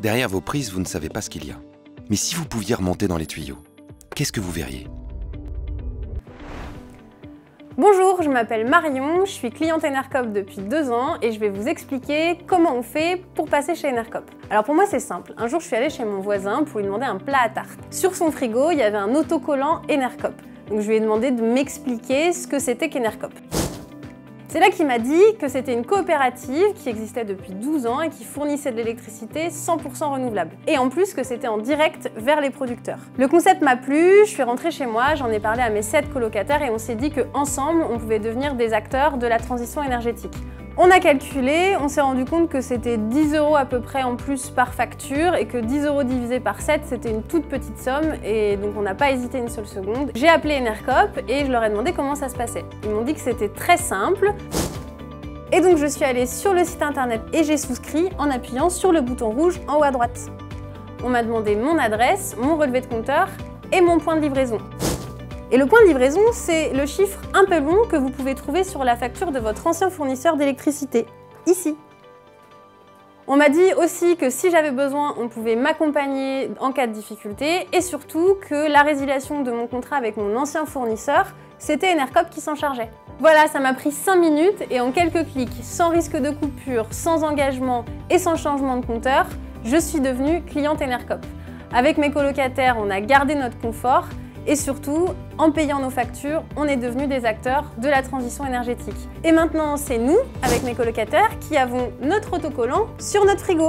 Derrière vos prises, vous ne savez pas ce qu'il y a. Mais si vous pouviez remonter dans les tuyaux, qu'est-ce que vous verriez? Bonjour, je m'appelle Marion, je suis cliente Enercop depuis 2 ans et je vais vous expliquer comment on fait pour passer chez Enercop. Alors pour moi c'est simple, un jour je suis allée chez mon voisin pour lui demander un plat à tarte. Sur son frigo, il y avait un autocollant Enercop. Donc je lui ai demandé de m'expliquer ce que c'était qu'Enercop. C'est là qu'il m'a dit que c'était une coopérative qui existait depuis 12 ans et qui fournissait de l'électricité 100% renouvelable. Et en plus que c'était en direct vers les producteurs. Le concept m'a plu, je suis rentrée chez moi, j'en ai parlé à mes 7 colocataires et on s'est dit qu'ensemble, on pouvait devenir des acteurs de la transition énergétique. On a calculé, on s'est rendu compte que c'était 10 € à peu près en plus par facture et que 10 € divisé par 7, c'était une toute petite somme et donc on n'a pas hésité une seule seconde. J'ai appelé Enercop et je leur ai demandé comment ça se passait. Ils m'ont dit que c'était très simple. Et donc je suis allée sur le site internet et j'ai souscrit en appuyant sur le bouton rouge en haut à droite. On m'a demandé mon adresse, mon relevé de compteur et mon point de livraison. Et le point de livraison, c'est le chiffre un peu long que vous pouvez trouver sur la facture de votre ancien fournisseur d'électricité, ici. On m'a dit aussi que si j'avais besoin, on pouvait m'accompagner en cas de difficulté et surtout que la résiliation de mon contrat avec mon ancien fournisseur, c'était Enercop qui s'en chargeait. Voilà, ça m'a pris 5 minutes et en quelques clics, sans risque de coupure, sans engagement et sans changement de compteur, je suis devenue cliente Enercop. Avec mes colocataires, on a gardé notre confort et surtout, en payant nos factures, on est devenus des acteurs de la transition énergétique. Et maintenant, c'est nous, avec mes colocataires, qui avons notre autocollant sur notre frigo.